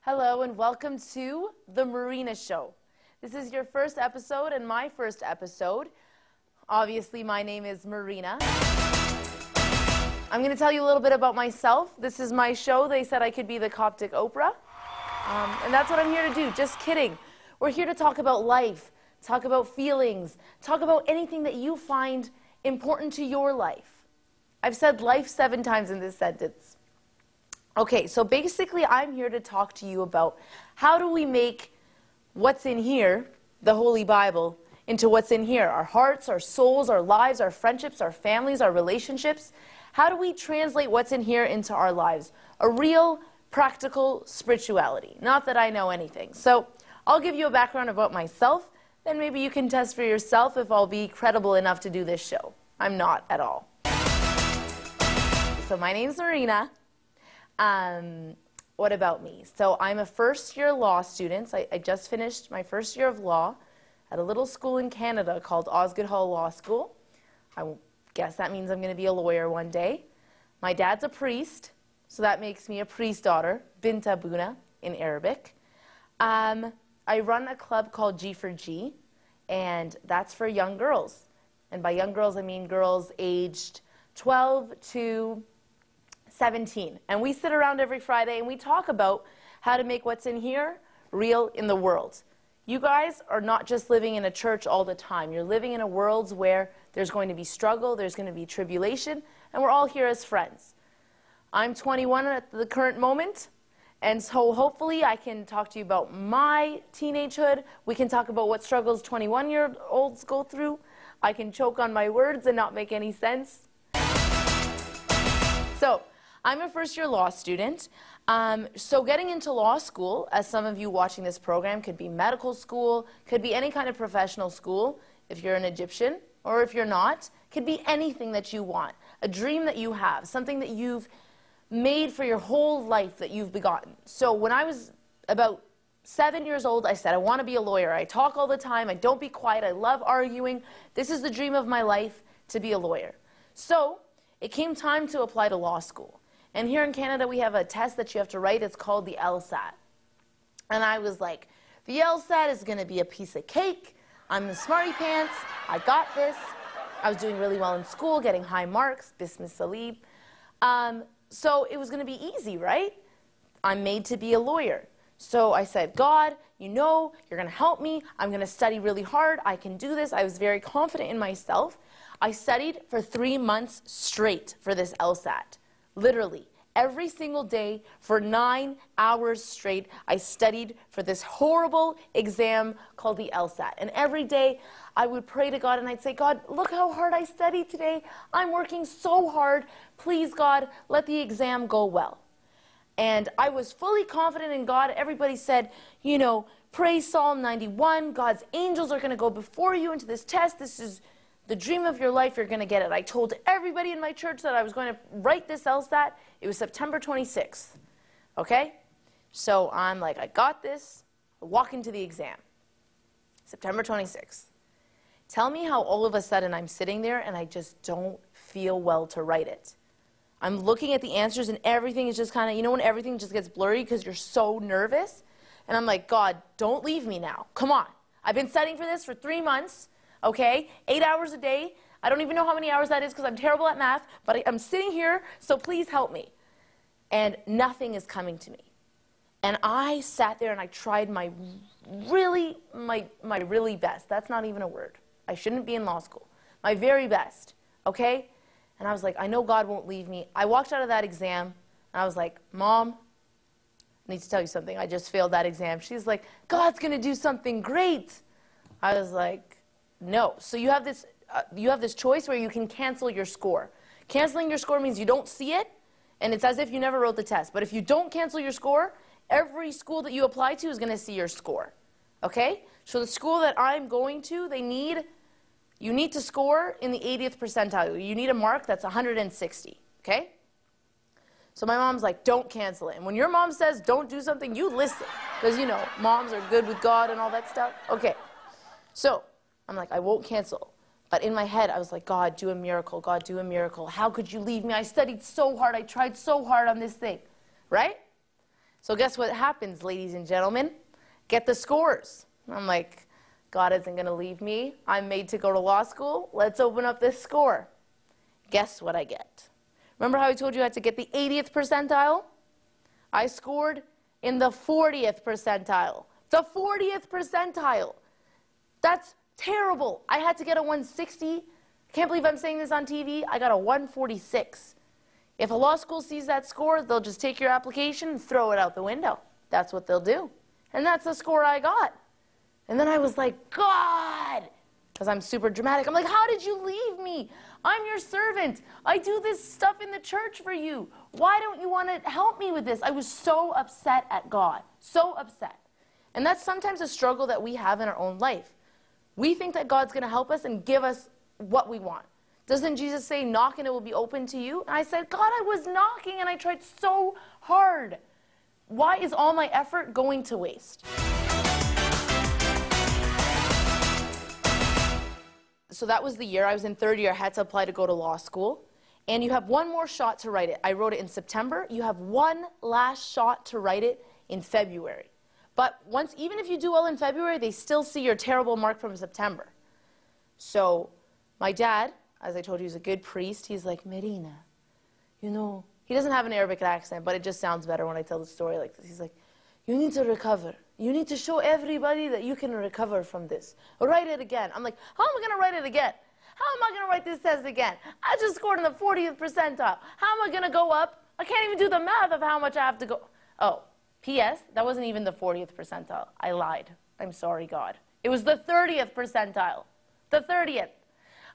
Hello and welcome to the Marina Show. This is your first episode and my first episode. Obviously, my name is Marina. I'm going to tell you a little bit about myself. This is my show. They said I could be the Coptic Oprah. And that's what I'm here to do. Just kidding. We're here to talk about life, talk about feelings, talk about anything that you find important to your life. I've said life 7 times in this sentence. Okay, so basically I'm here to talk to you about how do we make what's in here, the Holy Bible, into what's in here. Our hearts, our souls, our lives, our friendships, our families, our relationships. How do we translate what's in here into our lives? A real, practical spirituality. Not that I know anything. So I'll give you a background about myself, then maybe you can test for yourself if I'll be credible enough to do this show. I'm not at all. So my name's Marina. What about me? So I'm a first-year law student. I just finished my first year of law at a little school in Canada called Osgoode Hall Law School. I guess that means I'm going to be a lawyer one day. My dad's a priest, so that makes me a priest daughter, Bint Abuna in Arabic. I run a club called G for G, and that's for young girls. And by young girls, I mean girls aged 12 to 17. And we sit around every Friday and we talk about how to make what's in here real in the world. You guys are not just living in a church all the time. You're living in a world where there's going to be struggle, there's going to be tribulation, and we're all here as friends. I'm 21 at the current moment, and so hopefully I can talk to you about my teenagehood. We can talk about what struggles 21-year-olds go through. I can choke on my words and not make any sense. So, I'm a first-year law student. So getting into law school, as some of you watching this program, could be medical school, could be any kind of professional school, if you're an Egyptian, or if you're not, could be anything that you want, a dream that you have, something that you've made for your whole life that you've begotten. So when I was about 7 years old, I said, I want to be a lawyer. I talk all the time. I don't be quiet. I love arguing. This is the dream of my life, to be a lawyer. So it came time to apply to law school. And here in Canada, we have a test that you have to write. It's called the LSAT. And I was like, the LSAT is going to be a piece of cake. I'm the smarty pants. I got this. I was doing really well in school, getting high marks, Bismillah Salib. So it was going to be easy, right? I'm made to be a lawyer. So I said, God, you know, you're going to help me. I'm going to study really hard. I can do this. I was very confident in myself. I studied for 3 months straight for this LSAT. Literally, every single day for 9 hours straight, I studied for this horrible exam called the LSAT. And every day, I would pray to God and I'd say, God, look how hard I studied today. I'm working so hard. Please, God, let the exam go well. And I was fully confident in God. Everybody said, you know, pray Psalm 91. God's angels are going to go before you into this test. This is the dream of your life, you're going to get it. I told everybody in my church that I was going to write this LSAT. It was September 26th. Okay? So I'm like, I got this. I walk into the exam. September 26th. Tell me how all of a sudden I'm sitting there and I just don't feel well to write it. I'm looking at the answers and everything is just kind of, you know when everything just gets blurry because you're so nervous? And I'm like, God, don't leave me now. Come on. I've been studying for this for 3 months. Okay, 8 hours a day. I don't even know how many hours that is because I'm terrible at math, but I'm sitting here, so please help me. And nothing is coming to me. And I sat there and I tried my really best. That's not even a word. I shouldn't be in law school. My very best, okay? And I was like, I know God won't leave me. I walked out of that exam, and I was like, Mom, I need to tell you something. I just failed that exam. She's like, God's going to do something great. I was like, no. So you have this choice where you can cancel your score. Canceling your score means you don't see it, and it's as if you never wrote the test. But if you don't cancel your score, every school that you apply to is going to see your score. Okay? So the school that I'm going to, you need to score in the 80th percentile. You need a mark that's 160. Okay? So my mom's like, don't cancel it. And when your mom says don't do something, you listen. Because, you know, moms are good with God and all that stuff. Okay. So I'm like, I won't cancel. But in my head, I was like, God, do a miracle. God, do a miracle. How could you leave me? I studied so hard. I tried so hard on this thing. Right? So guess what happens, ladies and gentlemen? Get the scores. I'm like, God isn't going to leave me. I'm made to go to law school. Let's open up this score. Guess what I get? Remember how I told you I had to get the 80th percentile? I scored in the 40th percentile. The 40th percentile. That's terrible. I had to get a 160. Can't believe I'm saying this on TV. I got a 146. If a law school sees that score, they'll just take your application and throw it out the window. That's what they'll do. And that's the score I got. And then I was like, God, because I'm super dramatic. I'm like, how did you leave me? I'm your servant. I do this stuff in the church for you. Why don't you want to help me with this? I was so upset at God, so upset. And that's sometimes a struggle that we have in our own life. We think that God's going to help us and give us what we want. Doesn't Jesus say, knock and it will be open to you? And I said, God, I was knocking and I tried so hard. Why is all my effort going to waste? So that was the year. I was in third year. I had to apply to go to law school. And you have one more shot to write it. I wrote it in September. You have one last shot to write it in February. But even if you do well in February, they still see your terrible mark from September. So my dad, as I told you, he's a good priest. He's like, Marina, you know, he doesn't have an Arabic accent, but it just sounds better when I tell the story like this. He's like, you need to recover. You need to show everybody that you can recover from this. Write it again. I'm like, how am I going to write it again? How am I going to write this test again? I just scored in the 40th percentile. How am I going to go up? I can't even do the math of how much I have to go. Oh, P.S., that wasn't even the 40th percentile. I lied. I'm sorry, God. It was the 30th percentile. The 30th.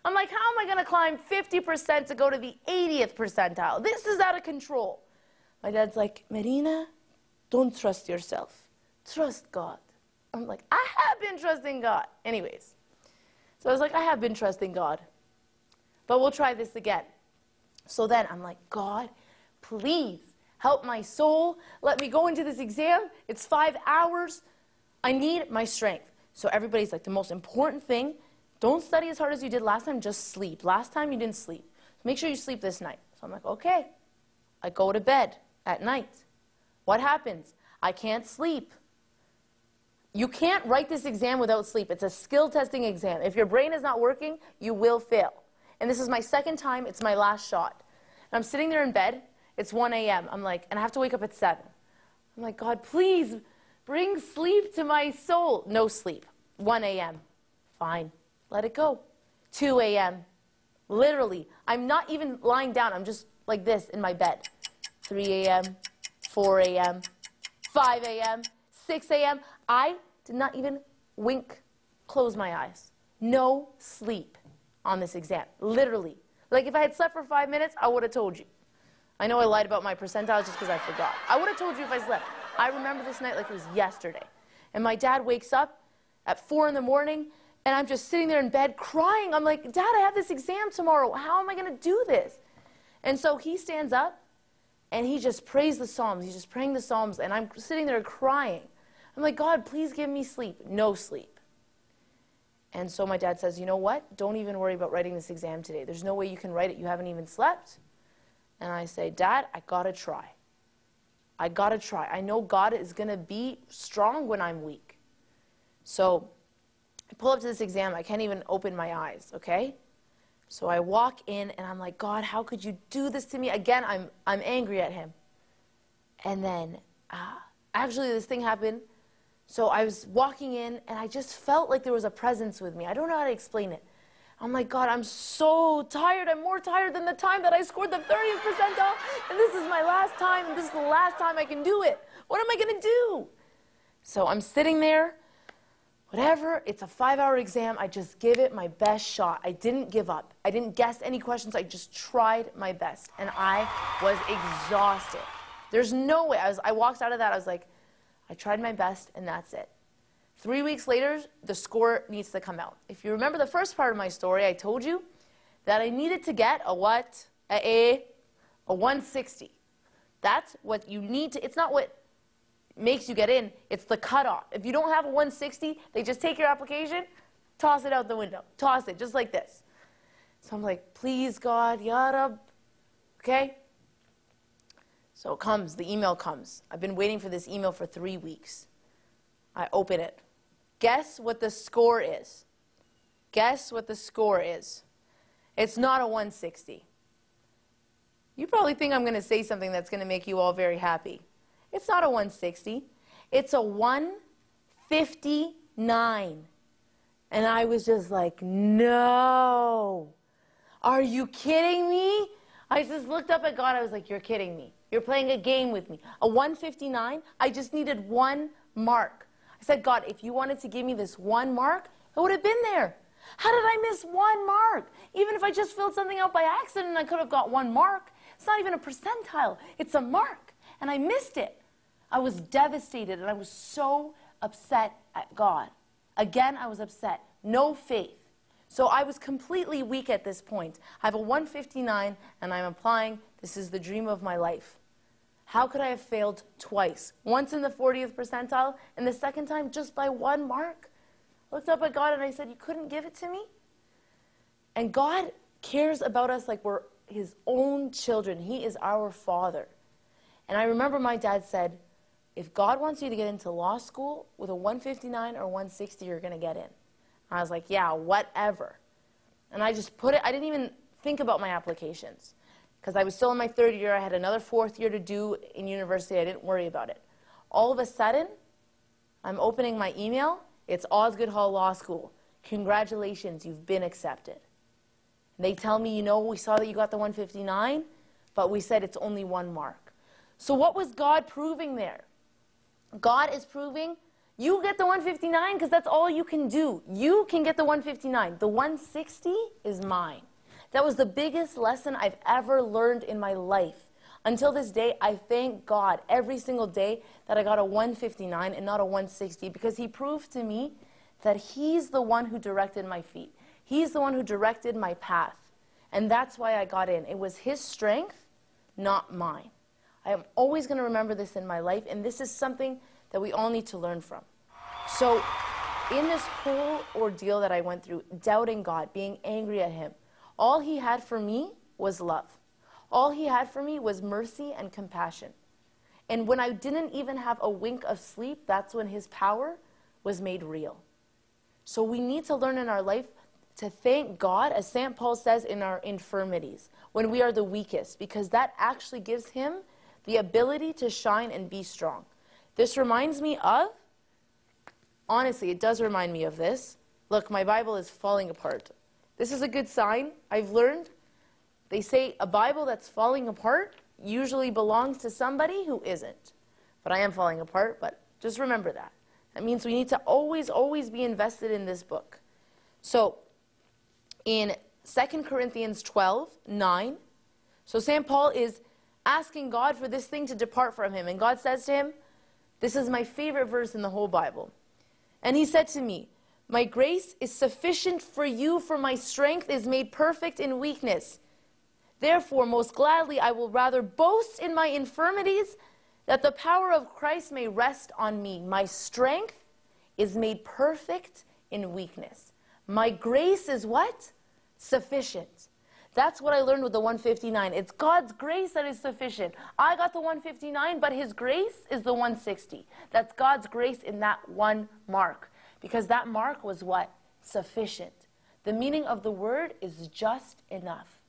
I'm like, how am I going to climb 50% to go to the 80th percentile? This is out of control. My dad's like, Marina, don't trust yourself. Trust God. I'm like, I have been trusting God. Anyways, so I was like, I have been trusting God. But we'll try this again. So then I'm like, God, please help my soul. Let me go into this exam. It's 5 hours. I need my strength. So everybody's like, the most important thing, don't study as hard as you did last time, just sleep. Last time you didn't sleep. Make sure you sleep this night. So I'm like, okay. I go to bed at night. What happens? I can't sleep. You can't write this exam without sleep. It's a skill testing exam. If your brain is not working, you will fail. And this is my second time. It's my last shot. And I'm sitting there in bed. It's 1 a.m. I'm like, and I have to wake up at 7. I'm like, God, please bring sleep to my soul. No sleep. 1 a.m. Fine. Let it go. 2 a.m. Literally. I'm not even lying down. I'm just like this in my bed. 3 a.m. 4 a.m. 5 a.m. 6 a.m. I did not even wink, close my eyes. No sleep on this exam. Literally. Like if I had slept for 5 minutes, I would have told you. I know I lied about my percentiles just because I forgot. I would have told you if I slept. I remember this night like it was yesterday. And my dad wakes up at 4 in the morning, and I'm just sitting there in bed crying. I'm like, Dad, I have this exam tomorrow. How am I going to do this? And so he stands up, and he just prays the Psalms. He's just praying the Psalms, and I'm sitting there crying. I'm like, God, please give me sleep. No sleep. And so my dad says, you know what? Don't even worry about writing this exam today. There's no way you can write it. You haven't even slept. And I say, Dad, I got to try. I got to try. I know God is going to be strong when I'm weak. So I pull up to this exam. I can't even open my eyes, okay? So I walk in, and I'm like, God, how could you do this to me? Again, I'm angry at him. And then actually this thing happened. So I was walking in, and I just felt like there was a presence with me. I don't know how to explain it. I'm like, God, I'm so tired. I'm more tired than the time that I scored the 30th percentile, and this is my last time, and this is the last time I can do it. What am I going to do? So I'm sitting there. Whatever, it's a 5-hour exam. I just give it my best shot. I didn't give up. I didn't guess any questions. I just tried my best, and I was exhausted. There's no way. I walked out of that. I was like, I tried my best, and that's it. 3 weeks later, the score needs to come out. If you remember the first part of my story, I told you that I needed to get a what? A 160. That's what you need to, it's not what makes you get in, it's the cutoff. If you don't have a 160, they just take your application, toss it out the window. Toss it, just like this. So I'm like, please, God, Ya Rab. Okay? So it comes, the email comes. I've been waiting for this email for 3 weeks. I open it. Guess what the score is? Guess what the score is? It's not a 160. You probably think I'm going to say something that's going to make you all very happy. It's not a 160. It's a 159. And I was just like, no. Are you kidding me? I just looked up at God. I was like, you're kidding me. You're playing a game with me. A 159, I just needed 1 mark. I said, God, if you wanted to give me this 1 mark, it would have been there. How did I miss 1 mark? Even if I just filled something out by accident, I could have got 1 mark. It's not even a percentile. It's a mark. And I missed it. I was devastated, and I was so upset at God. Again, I was upset. No faith. So I was completely weak at this point. I have a 159, and I'm applying. This is the dream of my life. How could I have failed twice? Once in the 40th percentile, and the second time just by 1 mark? I looked up at God, and I said, you couldn't give it to me? And God cares about us like we're His own children. He is our Father. And I remember my dad said, if God wants you to get into law school with a 159 or 160, you're going to get in. I was like, yeah, whatever. And I just put it, I didn't even think about my applications because I was still in my 3rd year. I had another 4th year to do in university. I didn't worry about it. All of a sudden, I'm opening my email. It's Osgoode Hall Law School. Congratulations, you've been accepted. They tell me, you know, we saw that you got the 159, but we said it's only 1 mark. So what was God proving there? God is proving you get the 159 because that's all you can do. You can get the 159. The 160 is mine. That was the biggest lesson I've ever learned in my life. Until this day, I thank God every single day that I got a 159 and not a 160 because He proved to me that He's the one who directed my feet. He's the one who directed my path. And that's why I got in. It was His strength, not mine. I am always going to remember this in my life, and this is something that we all need to learn from. So in this whole ordeal that I went through, doubting God, being angry at Him, all He had for me was love. All He had for me was mercy and compassion. And when I didn't even have a wink of sleep, that's when His power was made real. So we need to learn in our life to thank God, as St. Paul says, in our infirmities, when we are the weakest, because that actually gives Him the ability to shine and be strong. This reminds me of, honestly, it does remind me of this. Look, my Bible is falling apart. This is a good sign. I've learned, they say a Bible that's falling apart usually belongs to somebody who isn't. But I am falling apart, but just remember that. That means we need to always, always be invested in this book. So, in 2 Corinthians 12:9, so St. Paul is asking God for this thing to depart from him. And God says to him, this is my favorite verse in the whole Bible. And He said to me, my grace is sufficient for you, for my strength is made perfect in weakness. Therefore, most gladly, I will rather boast in my infirmities, that the power of Christ may rest on me. My strength is made perfect in weakness. My grace is what? Sufficient. That's what I learned with the 159. It's God's grace that is sufficient. I got the 159, but His grace is the 160. That's God's grace in that 1 mark. Because that mark was what? Sufficient. The meaning of the word is just enough.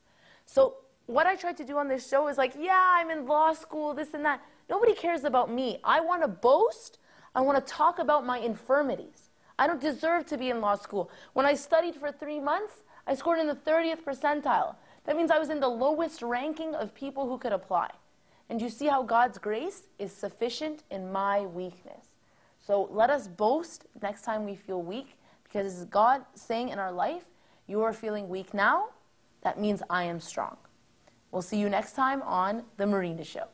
So what I tried to do on this show is like, yeah, I'm in law school, this and that. Nobody cares about me. I want to boast. I want to talk about my infirmities. I don't deserve to be in law school. When I studied for 3 months, I scored in the 30th percentile. That means I was in the lowest ranking of people who could apply. And you see how God's grace is sufficient in my weakness. So let us boast next time we feel weak, because this is God saying in our life, you are feeling weak now, that means I am strong. We'll see you next time on The Marina Show.